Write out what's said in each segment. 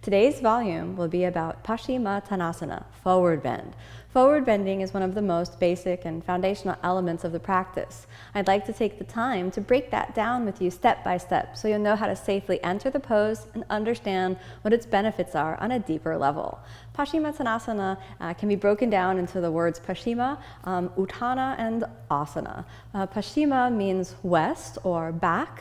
Today's volume will be about Paschimottanasana, forward bend. Forward bending is one of the most basic and foundational elements of the practice. I'd like to take the time to break that down with you step by step so you'll know how to safely enter the pose and understand what its benefits are on a deeper level. Paschimottanasana can be broken down into the words Paschima, Uttana, and Asana. Paschima means west or back,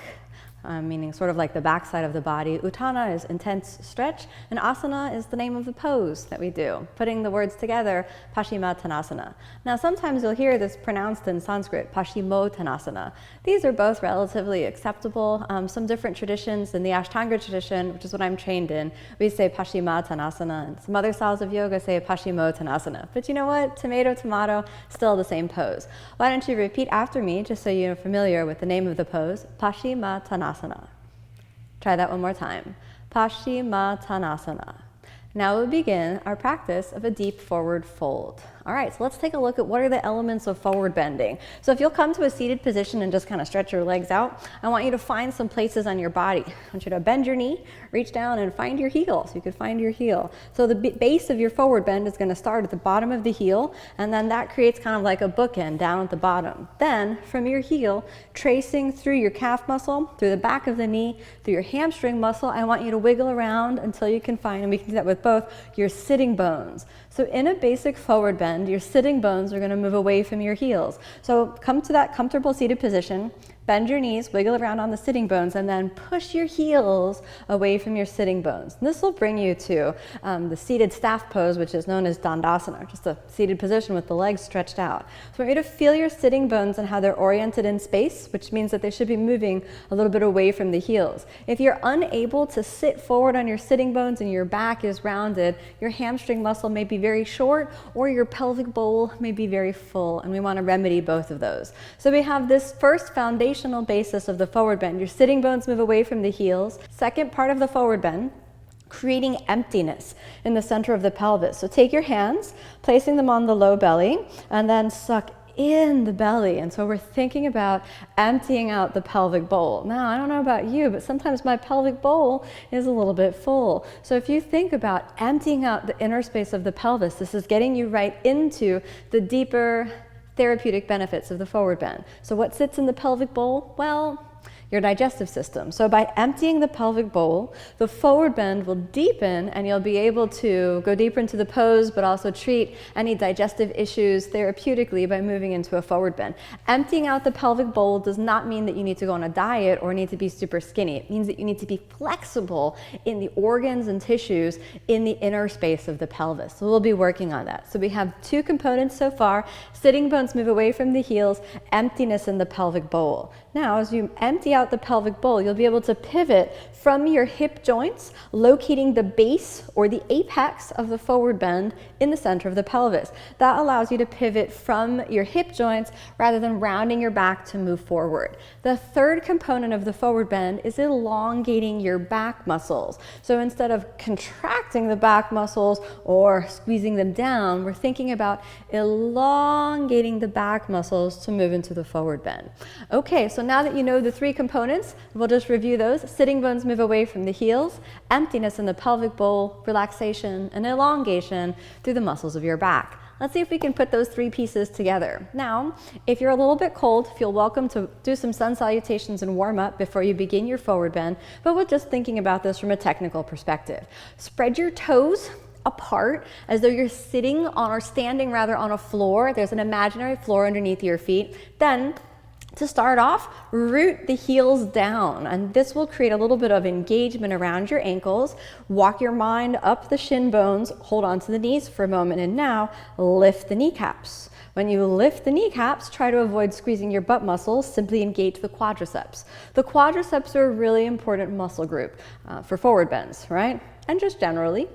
meaning sort of like the backside of the body. Uttana is intense stretch, and asana is the name of the pose that we do. Putting the words together, Paschimottanasana. Now sometimes you'll hear this pronounced in Sanskrit, Paschimottanasana. These are both relatively acceptable. Some different traditions, in the Ashtanga tradition, which is what I'm trained in, we say Paschimottanasana, and some other styles of yoga say Paschimottanasana. But you know what? Tomato, tomato, still the same pose. Why don't you repeat after me, just so you're familiar with the name of the pose, Paschimottanasana. Try that one more time. Paschimottanasana. Now we'll begin our practice of a deep forward fold. All right, so let's take a look at what are the elements of forward bending. So if you'll come to a seated position and just kind of stretch your legs out, I want you to find some places on your body. I want you to bend your knee, reach down and find your heel. So you could find your heel. So the base of your forward bend is going to start at the bottom of the heel, and then that creates kind of like a bookend down at the bottom. Then from your heel, tracing through your calf muscle, through the back of the knee, through your hamstring muscle, I want you to wiggle around until you can find, and we can do that with both your sitting bones. So in a basic forward bend, your sitting bones are going to move away from your heels. So come to that comfortable seated position, bend your knees, wiggle around on the sitting bones, and then push your heels away from your sitting bones. And this will bring you to the seated staff pose, which is known as Dandasana, just a seated position with the legs stretched out. So I want you to feel your sitting bones and how they're oriented in space, which means that they should be moving a little bit away from the heels. If you're unable to sit forward on your sitting bones and your back is rounded, your hamstring muscle may be very short or your pelvic bowl may be very full, and we want to remedy both of those. So we have this first foundational basis of the forward bend. Your sitting bones move away from the heels. Second part of the forward bend, creating emptiness in the center of the pelvis. So take your hands, placing them on the low belly, and then suck in the belly. And so we're thinking about emptying out the pelvic bowl. Now, I don't know about you, but sometimes my pelvic bowl is a little bit full. So if you think about emptying out the inner space of the pelvis, this is getting you right into the deeper therapeutic benefits of the forward bend. So what sits in the pelvic bowl? Well, your digestive system. So by emptying the pelvic bowl, the forward bend will deepen and you'll be able to go deeper into the pose, but also treat any digestive issues therapeutically by moving into a forward bend. Emptying out the pelvic bowl does not mean that you need to go on a diet or need to be super skinny. It means that you need to be flexible in the organs and tissues in the inner space of the pelvis. So we'll be working on that. So we have two components so far. Sitting bones move away from the heels, emptiness in the pelvic bowl. Now, as you empty out the pelvic bowl, you'll be able to pivot from your hip joints, locating the base or the apex of the forward bend in the center of the pelvis. That allows you to pivot from your hip joints rather than rounding your back to move forward. The third component of the forward bend is elongating your back muscles. So instead of contracting the back muscles or squeezing them down, we're thinking about elongating the back muscles to move into the forward bend. Okay, so now that you know the three components, we'll just review those. Sitting bones move away from the heels, emptiness in the pelvic bowl, relaxation and elongation through the muscles of your back. Let's see if we can put those three pieces together. Now, if you're a little bit cold, feel welcome to do some sun salutations and warm up before you begin your forward bend, but we're just thinking about this from a technical perspective. Spread your toes apart as though you're sitting on or standing rather on a floor. There's an imaginary floor underneath your feet. Then to start off, root the heels down, and this will create a little bit of engagement around your ankles. Walk your mind up the shin bones, hold on to the knees for a moment, and now lift the kneecaps. When you lift the kneecaps, try to avoid squeezing your butt muscles, simply engage the quadriceps. The quadriceps are a really important muscle group for forward bends, right? And just generally,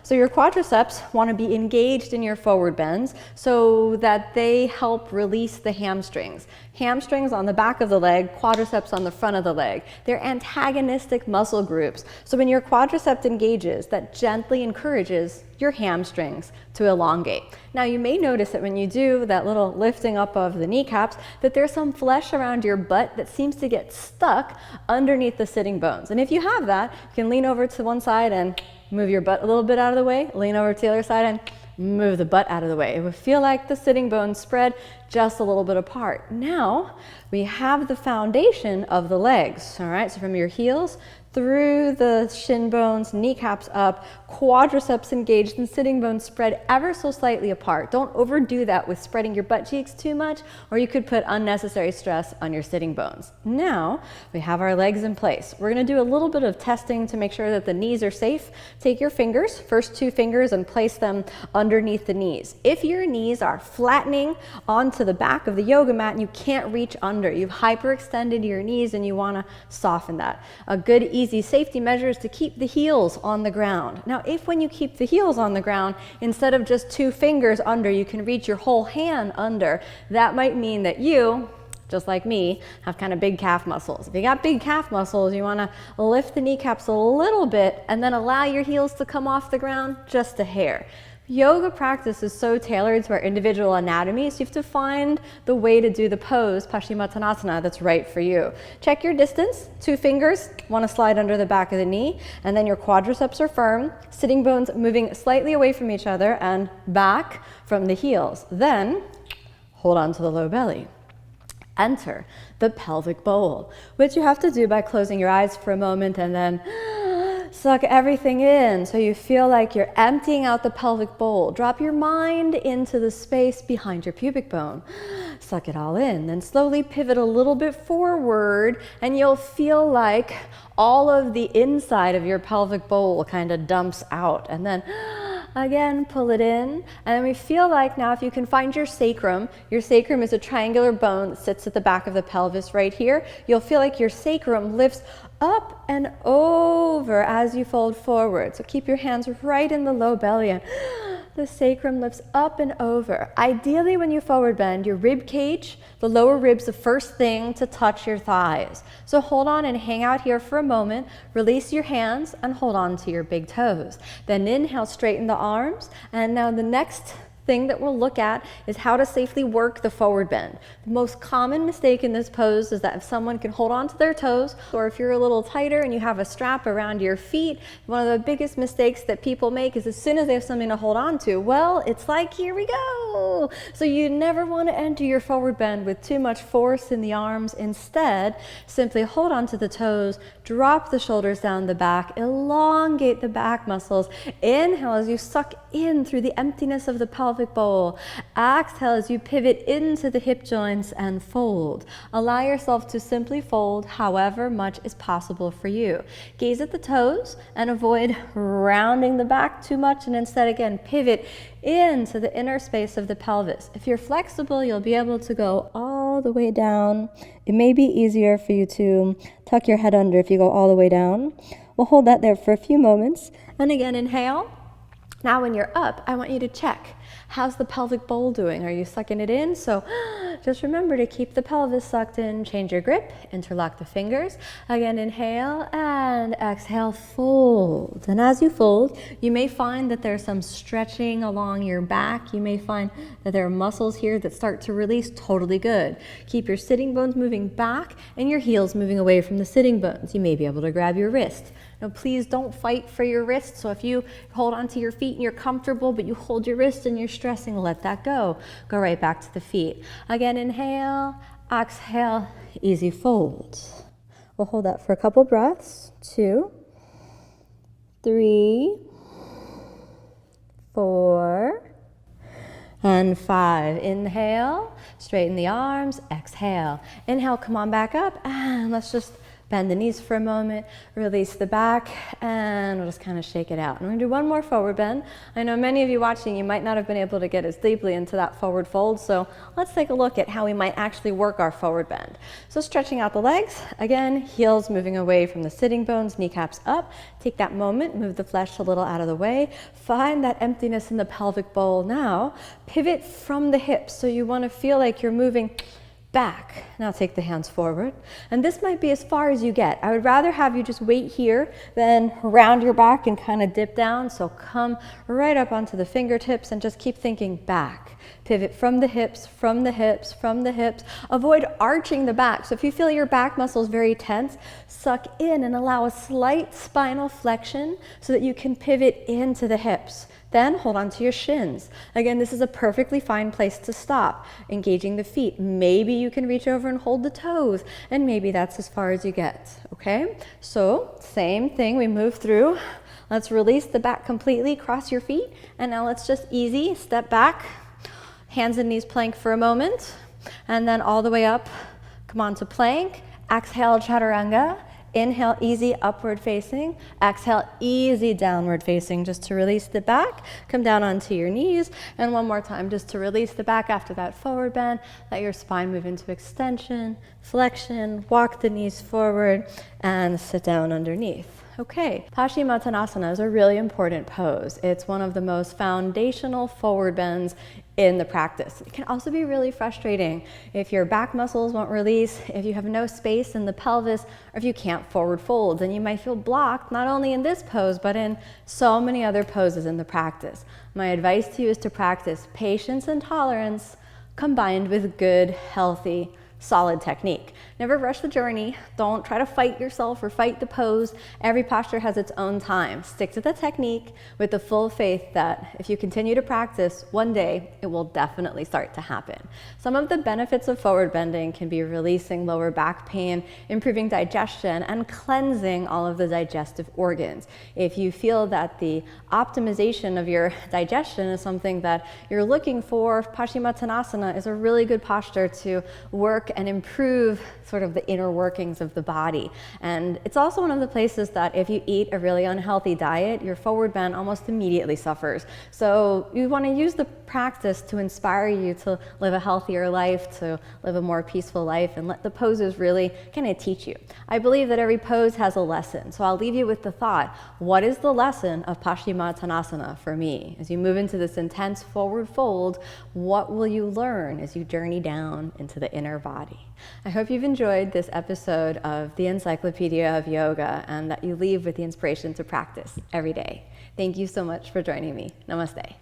So your quadriceps want to be engaged in your forward bends so that they help release the hamstrings. Hamstrings on the back of the leg, quadriceps on the front of the leg. They're antagonistic muscle groups. So when your quadricep engages, that gently encourages your hamstrings to elongate. Now you may notice that when you do that little lifting up of the kneecaps, that there's some flesh around your butt that seems to get stuck underneath the sitting bones. And if you have that, you can lean over to one side and Move your butt a little bit out of the way, lean over to the other side and move the butt out of the way. It would feel like the sitting bones spread just a little bit apart. Now we have the foundation of the legs, all right? So from your heels through the shin bones, kneecaps up, quadriceps engaged, and sitting bones spread ever so slightly apart. Don't overdo that with spreading your butt cheeks too much, or you could put unnecessary stress on your sitting bones. Now we have our legs in place. We're going to do a little bit of testing to make sure that the knees are safe. Take your fingers, first 2 fingers, and place them underneath the knees. If your knees are flattening onto the back of the yoga mat and you can't reach under, you've hyperextended your knees and you want to soften that. A good, easy safety measure is to keep the heels on the ground. Now, if when you keep the heels on the ground, instead of just 2 fingers under, you can reach your whole hand under, that might mean that you, just like me, have kind of big calf muscles. If you got big calf muscles, you want to lift the kneecaps a little bit and then allow your heels to come off the ground just a hair. Yoga practice is so tailored to our individual anatomy, so you have to find the way to do the pose, Paschimottanasana, that's right for you. Check your distance. 2 fingers want to slide under the back of the knee, and then your quadriceps are firm, sitting bones moving slightly away from each other and back from the heels. Then hold on to the low belly. Enter the pelvic bowl, which you have to do by closing your eyes for a moment and then suck everything in so you feel like you're emptying out the pelvic bowl. Drop your mind into the space behind your pubic bone. Suck it all in. Then slowly pivot a little bit forward and you'll feel like all of the inside of your pelvic bowl kind of dumps out. And then again, pull it in. And then we feel like now if you can find your sacrum is a triangular bone that sits at the back of the pelvis right here. You'll feel like your sacrum lifts up and over as you fold forward. So keep your hands right in the low belly and the sacrum lifts up and over. Ideally, when you forward bend, your rib cage, the lower ribs, the first thing to touch your thighs. So hold on and hang out here for a moment. Release your hands and hold on to your big toes. Then inhale, straighten the arms. And now the next thing that we'll look at is how to safely work the forward bend. The most common mistake in this pose is that if someone can hold on to their toes, or if you're a little tighter and you have a strap around your feet, one of the biggest mistakes that people make is as soon as they have something to hold on to, well, it's like, here we go. So you never want to enter your forward bend with too much force in the arms. Instead, simply hold on to the toes, drop the shoulders down the back, elongate the back muscles. Inhale as you suck in through the emptiness of the pelvic bowl. Exhale as you pivot into the hip joints and fold. Allow yourself to simply fold however much is possible for you. Gaze at the toes and avoid rounding the back too much, and instead again pivot into the inner space of the pelvis. If you're flexible, you'll be able to go all the way down. It may be easier for you to tuck your head under if you go all the way down. We'll hold that there for a few moments. And again, inhale. Now when you're up, I want you to check. How's the pelvic bowl doing? Are you sucking it in? So just remember to keep the pelvis sucked in. Change your grip, interlock the fingers. Again, inhale and exhale, fold. And as you fold, you may find that there's some stretching along your back. You may find that there are muscles here that start to release. Totally good. Keep your sitting bones moving back and your heels moving away from the sitting bones. You may be able to grab your wrist. Now, please don't fight for your wrist. So if you hold onto your feet and you're comfortable, but you hold your wrist and you're stressing, let that go. Go right back to the feet. Again, inhale, exhale, easy fold. We'll hold that for a couple breaths. 2, 3, 4, and 5. Inhale, straighten the arms, exhale. Inhale, come on back up, and let's just bend the knees for a moment, release the back, and we'll just kind of shake it out. And we're going to do one more forward bend. I know many of you watching, you might not have been able to get as deeply into that forward fold, so let's take a look at how we might actually work our forward bend. So stretching out the legs, again, heels moving away from the sitting bones, kneecaps up. Take that moment, move the flesh a little out of the way. Find that emptiness in the pelvic bowl. Now, pivot from the hips, so you want to feel like you're moving back. Now take the hands forward. And this might be as far as you get. I would rather have you just wait here than round your back and kind of dip down. So come right up onto the fingertips and just keep thinking back. pivot from the hips, from the hips, from the hips. Avoid arching the back. So if you feel your back muscles very tense, suck in and allow a slight spinal flexion so that you can pivot into the hips. Then hold on to your shins. Again, this is a perfectly fine place to stop, engaging the feet. Maybe you can reach over and hold the toes, and maybe that's as far as you get, okay? So same thing, we move through. Let's release the back completely, cross your feet, and now let's just easy step back, hands and knees plank for a moment, and then all the way up, come on to plank. Exhale, chaturanga. Inhale, easy upward facing. Exhale, easy downward facing, just to release the back. Come down onto your knees. And one more time, just to release the back after that forward bend. Let your spine move into extension, flexion, walk the knees forward, and sit down underneath. Okay, Paschimottanasana is a really important pose. It's one of the most foundational forward bends in the practice. It can also be really frustrating if your back muscles won't release, if you have no space in the pelvis, or if you can't forward fold. Then you might feel blocked not only in this pose, but in so many other poses in the practice. My advice to you is to practice patience and tolerance combined with good, healthy, solid technique. Never rush the journey. Don't try to fight yourself or fight the pose. Every posture has its own time. Stick to the technique with the full faith that if you continue to practice, one day it will definitely start to happen. Some of the benefits of forward bending can be releasing lower back pain, improving digestion, and cleansing all of the digestive organs. If you feel that the optimization of your digestion is something that you're looking for, Paschimottanasana is a really good posture to work and improve sort of the inner workings of the body. And it's also one of the places that if you eat a really unhealthy diet, your forward bend almost immediately suffers. So you want to use the practice to inspire you to live a healthier life, to live a more peaceful life, and let the poses really kind of teach you. I believe that every pose has a lesson. So I'll leave you with the thought, what is the lesson of Paschimottanasana for me? As you move into this intense forward fold, what will you learn as you journey down into the inner body? I hope you've enjoyed this episode of the Encyclopedia of Yoga and that you leave with the inspiration to practice every day. Thank you so much for joining me. Namaste.